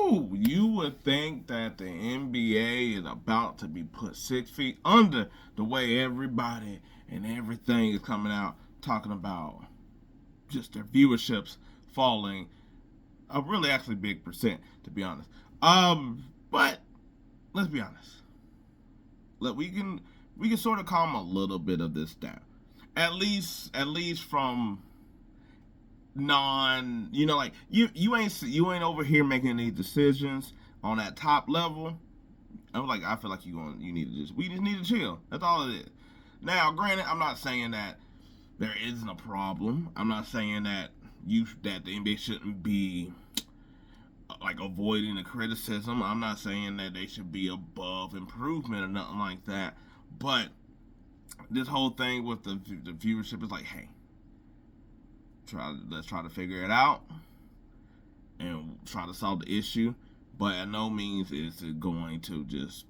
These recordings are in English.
Ooh, you would think that the NBA is about to be put 6 feet under the way everybody and everything is coming out talking about just their viewerships falling a really actually big percent, to be honest. But let's be honest. Look, we can sort of calm a little bit of this down. At least from non, like you ain't over here making any decisions on that top level. I feel like you need to we just need to chill. That's all it is. Now, granted, I'm not saying that there isn't a problem. I'm not saying that the NBA shouldn't be like avoiding the criticism. I'm not saying that they should be above improvement or nothing like that. But this whole thing with the viewership is like, hey, let's try to figure it out and try to solve the issue. But at no means is it going to just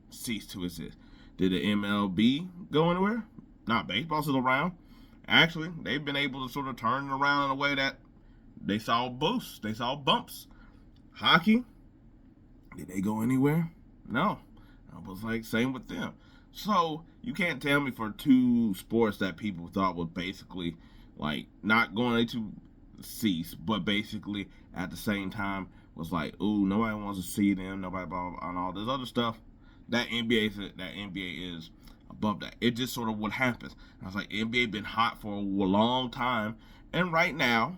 cease to exist. Did the MLB go anywhere? Not. Baseball's still around. Actually, they've been able to sort of turn it around in a way that they saw boosts, they saw bumps. Hockey, did they go anywhere? No. I was like, same with them. So you can't tell me for two sports that people thought was basically like not going to cease, but basically at the same time was like, ooh, nobody wants to see them, nobody blah, blah, blah, and all this other stuff. That NBA is above that. It just sort of what happens. I was like, NBA been hot for a long time, and right now,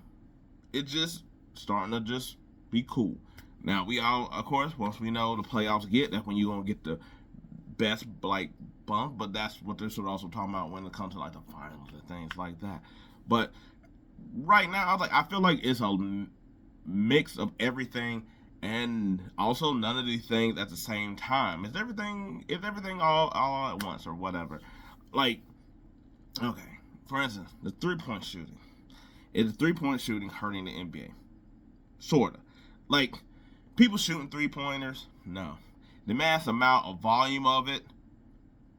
it just starting to just be cool. Now we all, of course, once we know the playoffs that's when you gonna get the best like bump. But that's what they're sort of also talking about when it comes to like the finals and things like that. But right now, I feel like it's a mix of everything, and also none of these things at the same time. Is everything all at once or whatever? Like, okay, for instance, the 3-point shooting. Is the 3-point shooting hurting the NBA? Sorta. Like, people shooting 3-pointers? No. The mass amount of volume of it?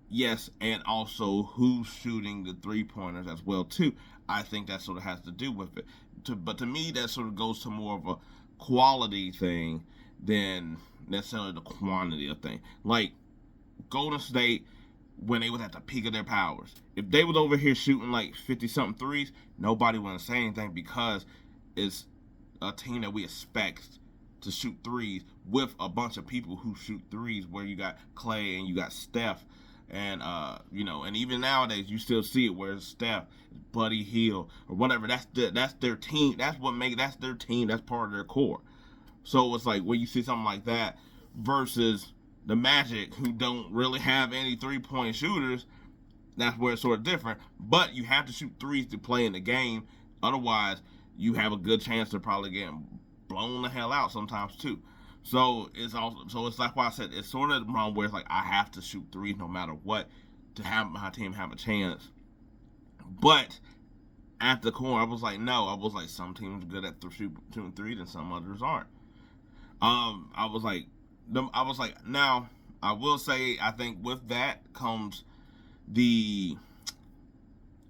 Yes, and also who's shooting the 3-pointers as well too. I think that sort of has to do with it. But to me, that sort of goes to more of a quality thing than necessarily the quantity of thing. Like Golden State, when they was at the peak of their powers, if they was over here shooting like 50 something threes, nobody wouldn't say anything because it's a team that we expect to shoot threes with a bunch of people who shoot threes, where you got Clay and you got Steph, and and even nowadays you still see it where it's Steph, Buddy Hield, or whatever. That's their team. That's their team. That's part of their core. So it's like when you see something like that versus the Magic, who don't really have any 3-point shooters, that's where it's sort of different. But you have to shoot threes to play in the game. Otherwise, you have a good chance to probably get blown the hell out sometimes too. So it's like why I said it's sort of wrong where it's like I have to shoot threes no matter what to have my team have a chance. But at the core, I was like, no. I was like, some teams are good at shooting threes and some others aren't. I was like, now I will say I think with that comes the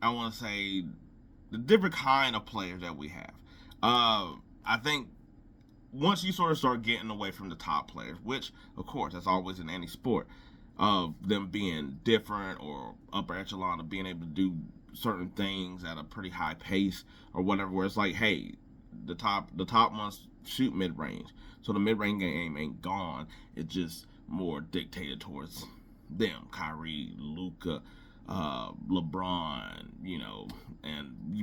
I want to say the different kind of players that we have. I think once you sort of start getting away from the top players, which of course that's always in any sport, of them being different or upper echelon of being able to do certain things at a pretty high pace or whatever, where it's like, hey, the top ones shoot mid range, so the mid range game ain't gone. It's just more dictated towards them, Kyrie, Luka, LeBron,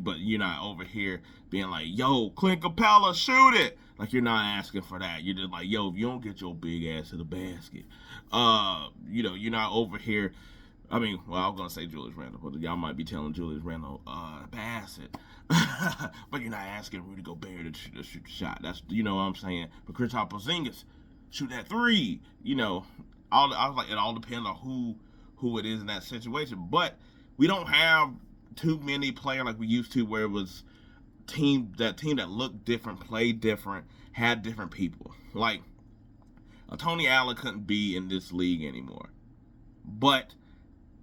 but you're not over here being like, yo, Clint Capella, shoot it. Like, you're not asking for that. You're just like, yo, if you don't get your big ass to the basket, you're not over here. I mean, well, I was gonna say Julius Randle, but y'all might be telling Julius Randle, pass it. But you're not asking Rudy Gobert to shoot the shot. That's, what I'm saying. But Kristaps Porzingis, shoot that three. I was like, it all depends on who it is in that situation. But we don't have too many players like we used to, where it was team that looked different, played different, had different people. Like Tony Allen couldn't be in this league anymore, but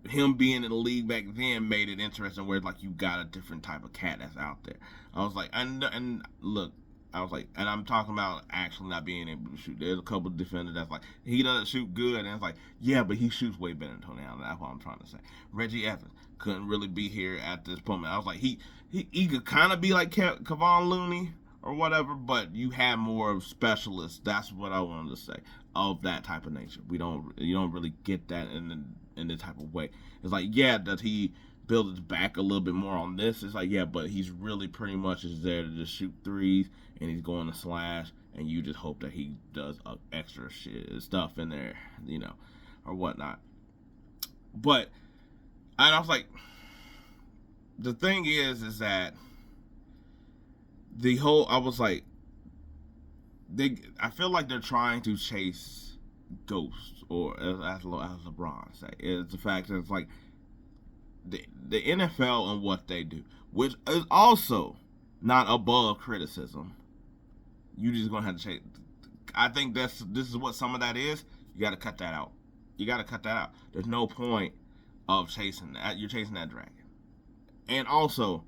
him being in the league back then made it interesting, where like you got a different type of cat that's out there. I was like, and look, I was like, and I'm talking about actually not being able to shoot. There's a couple of defenders that's like, he doesn't shoot good, and it's like, yeah, but he shoots way better than Tony Allen. That's what I'm trying to say. Reggie Evans couldn't really be here at this moment. I was like, he could kind of be like Kevon Looney or whatever, but you have more of specialists. That's what I wanted to say, of that type of nature. You don't really get that in this type of way. It's like, yeah, does he build his back a little bit more on this? It's like, yeah, but he's really pretty much is there to just shoot threes, and he's going to slash, and you just hope that he does extra stuff in there, or whatnot. But and I was like, the thing is that I was like, I feel like they're trying to chase ghosts, or as LeBron say, it's the fact that it's like the NFL and what they do, which is also not above criticism. You just gonna have to chase. I think this is what some of that is. You got to cut that out. There's no point of chasing that. You're chasing that dragon. And also,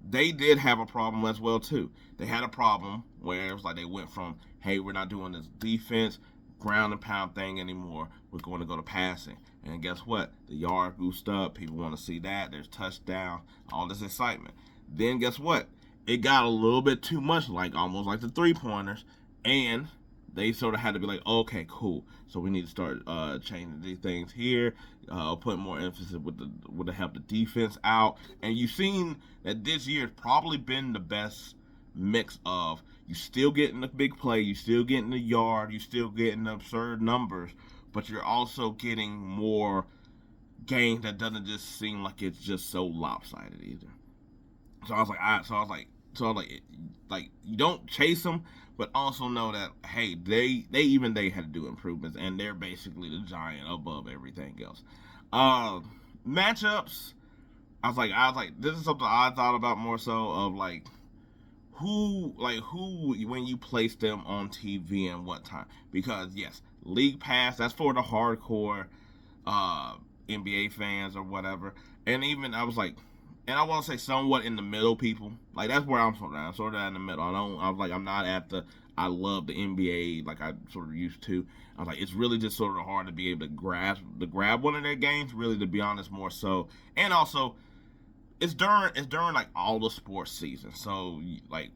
they did have a problem as well too. They had a problem where it was like they went from, hey, we're not doing this defense, ground and pound thing anymore. We're going to go to passing. And guess what? The yard boosted up. People want to see that. There's touchdown, all this excitement. Then guess what? It got a little bit too much, like almost like the 3-pointers, and they sort of had to be like, okay, cool. So we need to start changing these things here, put more emphasis with the help the defense out. And you've seen that this year has probably been the best mix of, you still getting the big play, you still getting the yard, you still getting the absurd numbers, but you're also getting more games that doesn't just seem like it's just so lopsided either. So I was like, you don't chase them, but also know that, hey, they had to do improvements, and they're basically the giant above everything else. Matchups, I was like, this is something I thought about more so of like who when you place them on TV and what time, because yes, League Pass, that's for the hardcore NBA fans or whatever, and even I was like. And I want to say somewhat in the middle, people. Like, that's where I'm sort of in the middle. I'm not at I love the NBA like I sort of used to. I was like, it's really just sort of hard to be able to grab one of their games, really, to be honest, more so. And also, it's during like all the sports season. So, like,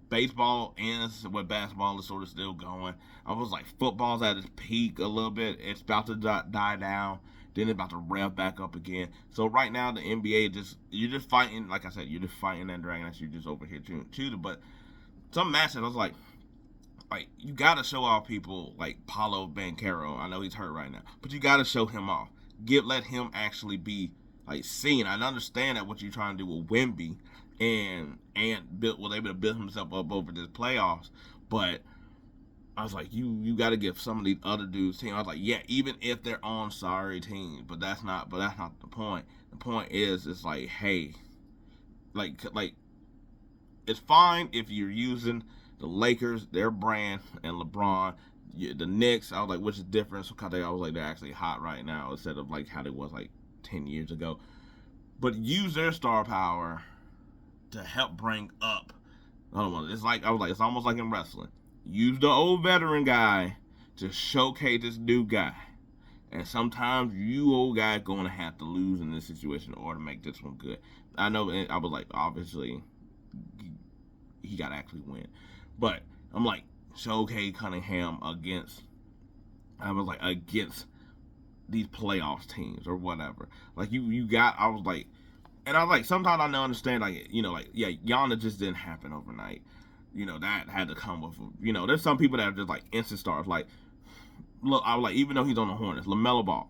baseball ends when basketball is sort of still going. I was like, football's at its peak a little bit. It's about to die down. Then it's about to rev back up again. So right now the NBA you're just fighting, like I said, you're just fighting that dragon that you're just over here shooting. But some matches, I was like you gotta show off people like Paolo Banchero. I know he's hurt right now, but you gotta show him off. Let him actually be like seen. I understand that what you're trying to do with Wemby and was able to build himself up over this playoffs, but I was like, you got to give some of these other dudes team. I was like, yeah, even if they're on sorry teams, but that's not the point. The point is, it's like, hey, like it's fine if you're using the Lakers, their brand, and LeBron. The Knicks, I was like, which is different? So I was like, they're actually hot right now instead of like how they was like 10 years ago. But use their star power to help bring up. It's like it's almost like in wrestling. Use the old veteran guy to showcase this new guy. And sometimes you old guy going to have to lose in this situation in order to make this one good. I know, I was like, obviously, he got to actually win. But I'm like, showcase Cunningham against these playoffs teams or whatever. Like, I was like, sometimes I don't understand, like, yeah, Giannis just didn't happen overnight. That had to come with, there's some people that are just like instant stars. Like, look, I was like, even though he's on the Hornets, LaMelo Ball,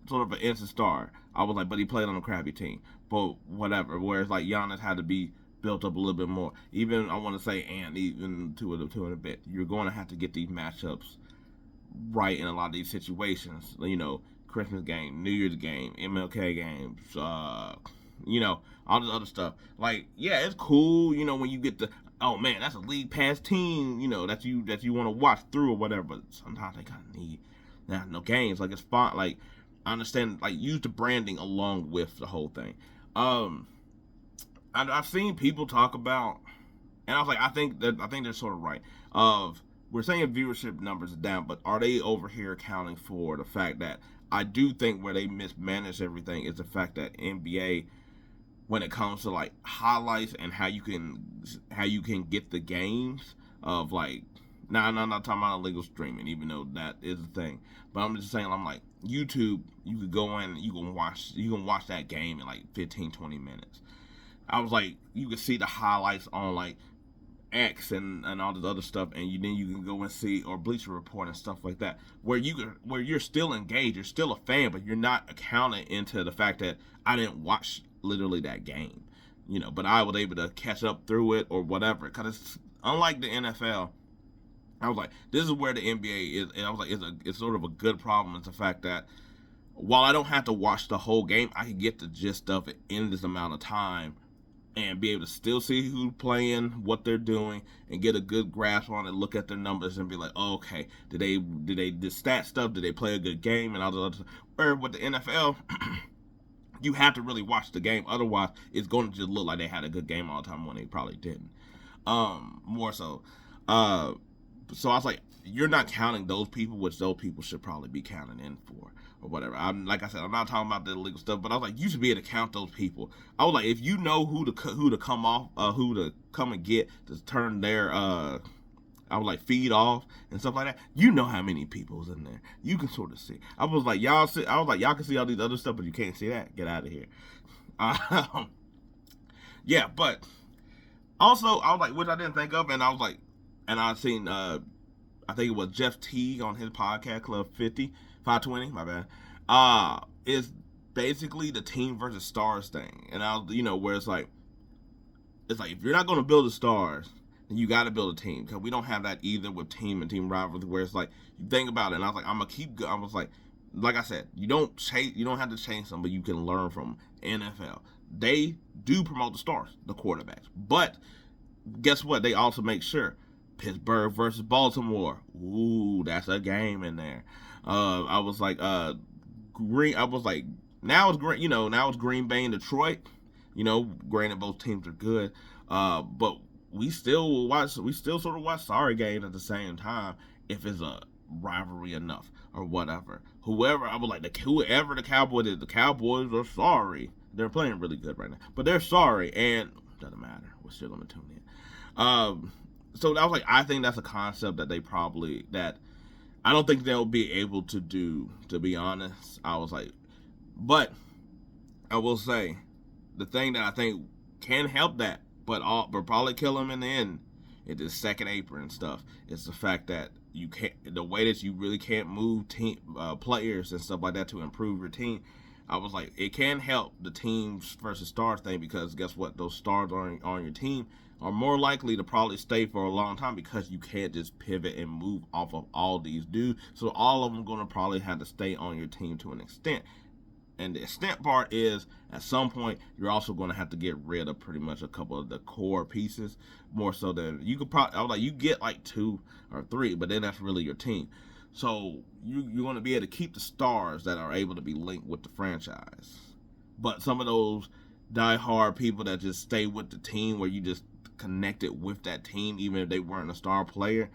sort of an instant star. I was like, but he played on a crappy team. But whatever. Whereas like Giannis had to be built up a little bit more. Even I want to say, and even two in a bit, you're going to have to get these matchups right in a lot of these situations. Christmas game, New Year's game, MLK games, all this other stuff. Like, yeah, it's cool, when you get oh man, that's a league pass team, that you want to watch through or whatever. But sometimes they kind of need no games. Like, it's fun. Like, I understand. Like, use the branding along with the whole thing. I've seen people talk about And I was like, I think they're sort of right. Of we're saying viewership numbers are down, but are they over here accounting for the fact that I do think where they mismanage everything is the fact that NBA, when it comes to like highlights and how you can get the games of like, now I'm not talking about illegal streaming, even though that is a thing, but I'm just saying, I'm like, YouTube, you could go in, you can watch that game in like 15-20 minutes. I was like, you can see the highlights on like X and all this other stuff, and then you can go and see, or Bleacher Report and stuff like that, where you're still engaged, you're still a fan, but you're not accounted into the fact that I didn't watch literally that game, but I was able to catch up through it or whatever. Because it's unlike the NFL. I was like, this is where the NBA is, and I was like, it's sort of a good problem. It's the fact that while I don't have to watch the whole game, I can get the gist of it in this amount of time and be able to still see who's playing, what they're doing, and get a good grasp on it. Look at their numbers and be like, oh, okay, did they the stat stuff? Did they play a good game and all the other stuff? Where with the NFL, you have to really watch the game. Otherwise, it's going to just look like they had a good game all the time when they probably didn't. More so. So I was like, you're not counting those people, which those people should probably be counted in for or whatever. I'm like I said, I'm not talking about the illegal stuff, but I was like, you should be able to count those people. I was like, if you know who to come off, who to come and get to turn their I was like feed off and stuff like that. You know how many people's in there. You can sort of see. I was like, y'all can see all these other stuff, but you can't see that. Get out of here. Yeah, but also I was like, which I didn't think of, and I was like, and I seen I think it was Jeff Teague on his podcast Club 520, my bad. Is basically the team versus stars thing, and where it's like if you're not going to build the stars, then you got to build a team, because we don't have that either with team and team rivalry, where it's like you think about it, and I was like, I'm gonna keep. I was like I said, you don't have to change them, but you can learn from NFL. They do promote the stars, the quarterbacks, but guess what? They also make sure Pittsburgh versus Baltimore. Ooh, that's a game in there. I was like, Green. I was like, now it's Green. Now it's Green Bay and Detroit. Granted both teams are good, but we still sort of watch sorry games at the same time if it's a rivalry enough or whatever. Whoever I was like, whoever the Cowboys is, the Cowboys are sorry. They're playing really good right now, but they're sorry, and doesn't matter. We're still gonna tune in. So I was like, I think that's a concept that I don't think they'll be able to do, to be honest. I was like, but I will say, the thing that I think can help that, but probably kill them in the end, is the second apron stuff. It's the fact that the way that you really can't move team players and stuff like that to improve your team. I was like, it can help the teams versus stars thing, because guess what? Those stars on your team are more likely to probably stay for a long time, because you can't just pivot and move off of all these dudes. So all of them going to probably have to stay on your team to an extent. And the extent part is, at some point, you're also going to have to get rid of pretty much a couple of the core pieces, more so than you could probably. I was like, you get like 2 or 3, but then that's really your team. So you're going to be able to keep the stars that are able to be linked with the franchise. But some of those die-hard people that just stay with the team, where you just connected with that team, even if they weren't a star player,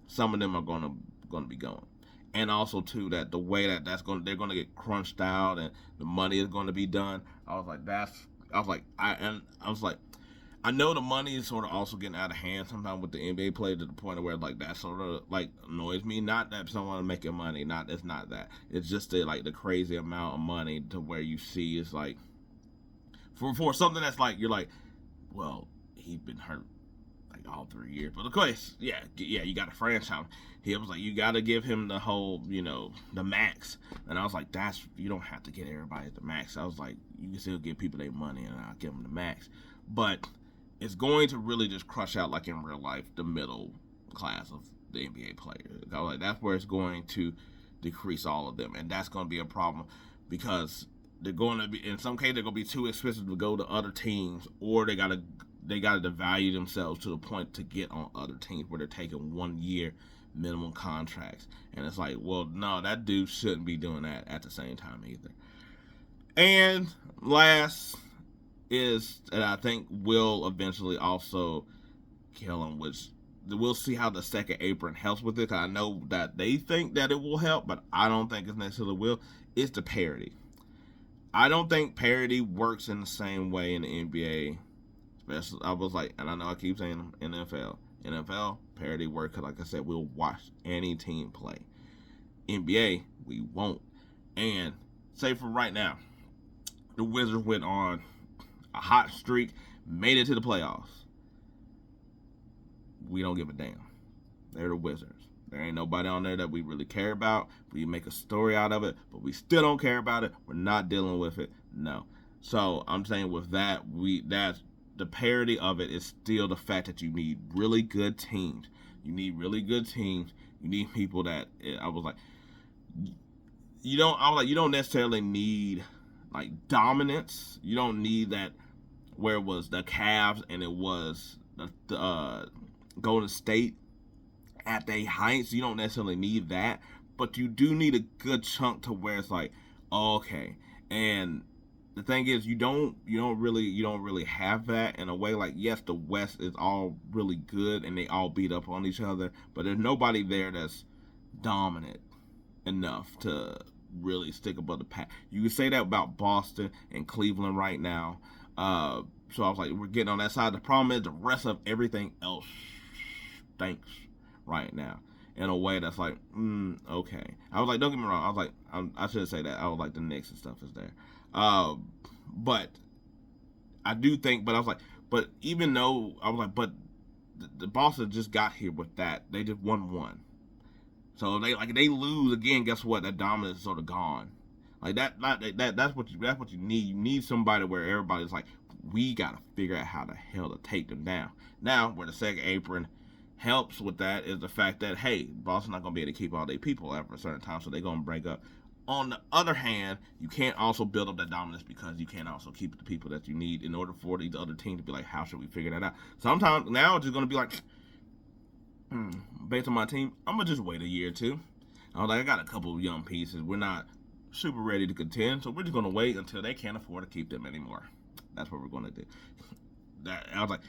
some of them are going to be going. And also too, that the way they're going to get crunched out and the money is going to be done. I was like, I know the money is sort of also getting out of hand sometimes with the NBA players, to the point where like that sort of like annoys me. Not that someone making money, it's not that. It's just the crazy amount of money to where you see is like for something that's like, you're like, well, he's been hurt like all 3 years, but of course, yeah, you got a franchise. He was like, you got to give him the whole, the max. And I was like, you don't have to get everybody at the max. I was like, you can still give people their money, and I'll give them the max. But it's going to really just crush out, like in real life, the middle class of the NBA players. I was like, that's where it's going to decrease all of them, and that's going to be a problem, because they're going to be, in some cases, they're going to be too expensive to go to other teams, or they got to devalue themselves to the point to get on other teams where they're taking 1 year minimum contracts. And it's like, well, no, that dude shouldn't be doing that at the same time either. And last is, that I think will eventually also kill him, which we'll see how the second apron helps with it. Cause I know that they think that it will help, but I don't think it necessarily will. It's the parody. I don't think parody works in the same way in the NBA. Especially, I was like, and I know I keep saying NFL. NFL, parody work, because like I said, we'll watch any team play. NBA, we won't. And say for right now, the Wizards went on a hot streak, made it to the playoffs. We don't give a damn. They're the Wizards. There ain't nobody on there that we really care about. We make a story out of it, but we still don't care about it. We're not dealing with it. No. So I'm saying with that, that's the parody of it is still the fact that you need really good teams. You need really good teams. You need people that I was like, you don't necessarily need like dominance. You don't need that where it was the Cavs and it was the Golden State at their heights. You don't necessarily need that, but you do need a good chunk to where it's like, oh, okay. And the thing is, you don't really have that in a way. Like, yes, the West is all really good and they all beat up on each other, but there's nobody there that's dominant enough to really stick above the pack. You can say that about Boston and Cleveland right now. So I was like, we're getting on that side. The problem is the rest of everything else stinks right now in a way that's like, okay. I was like, don't get me wrong. I was like, I shouldn't say that. I was like, the Knicks and stuff is there. But I do think, but I was like, but even though I was like, but the Boston just got here with that. They just won one. So they lose again. Guess what? That dominance is sort of gone. Like that's what you need. You need somebody where everybody's like, we gotta figure out how the hell to take them down. Now, where the second apron helps with that is the fact that, hey, Boston's not gonna be able to keep all their people after a certain time, so they're gonna break up. On the other hand, you can't also build up that dominance because you can't also keep the people that you need in order for these other teams to be like, how should we figure that out? Sometimes now it's just gonna be like, based on my team, I'm gonna just wait a year or two. I was like, I got a couple of young pieces. We're not super ready to contend, so we're just gonna wait until they can't afford to keep them anymore. That's what we're gonna do. I was like,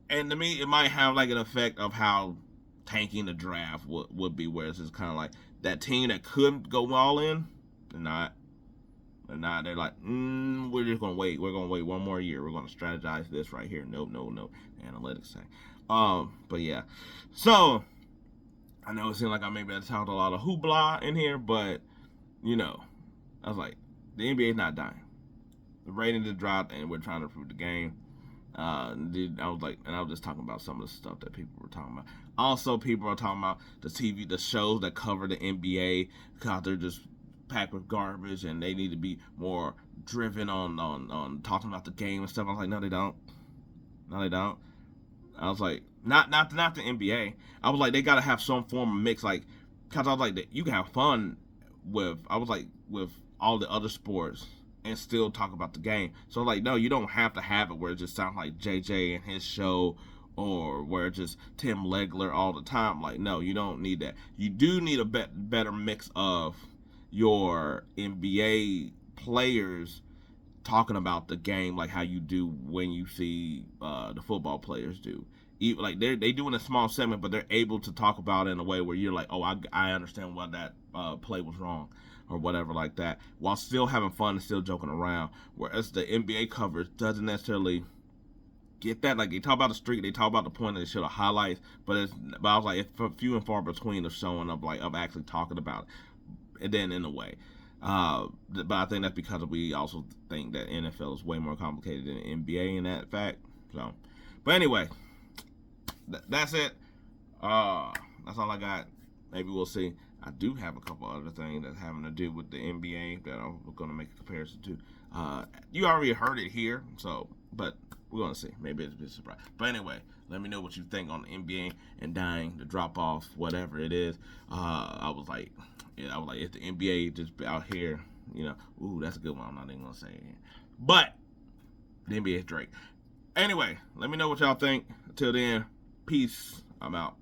and to me, it might have like an effect of how tanking the draft would be, where it's just kind of like that team that couldn't go all in, they're not. They're like, we're just gonna wait. We're gonna wait one more year. We're gonna strategize this right here. No. Analytics say. But yeah. So I know it seemed like I maybe had talked a lot of hoopla in here, but you know, I was like, the NBA is not dying. The ratings just dropped, and we're trying to improve the game. I was just talking about some of the stuff that people were talking about. Also, people are talking about the shows that cover the NBA, because they're just packed with garbage, and they need to be more driven on talking about the game and stuff. I was like, no, they don't. I was like, not the NBA. I was like, they gotta have some form of mix, like, cause I was like, you can have fun with all the other sports and still talk about the game. So like, no, you don't have to have it where it just sounds like JJ and his show, or where it's just Tim Legler all the time. Like, no, you don't need that. You do need a better mix of your NBA players talking about the game, like how you do when you see the football players do. Like they do in a small segment, but they're able to talk about it in a way where you're like, oh, I understand why that play was wrong, or whatever like that, while still having fun and still joking around. Whereas the NBA coverage doesn't necessarily get that. Like, they talk about the streak, they talk about the point, they show the highlights, but I was like, it's few and far between of showing up, like, of actually talking about it. And then in a way. But I think that's because we also think that NFL is way more complicated than NBA in that fact. So, but anyway, that's it. That's all I got. Maybe we'll see. I do have a couple other things that's having to do with the NBA that I'm going to make a comparison to. You already heard it here, so, but we're going to see. Maybe it's a surprise. But anyway, let me know what you think on the NBA and dying, the drop off, whatever it is. I was like, if the NBA just out here, ooh, that's a good one. I'm not even going to say it here. But the NBA is Drake. Anyway, let me know what y'all think. Until then, peace. I'm out.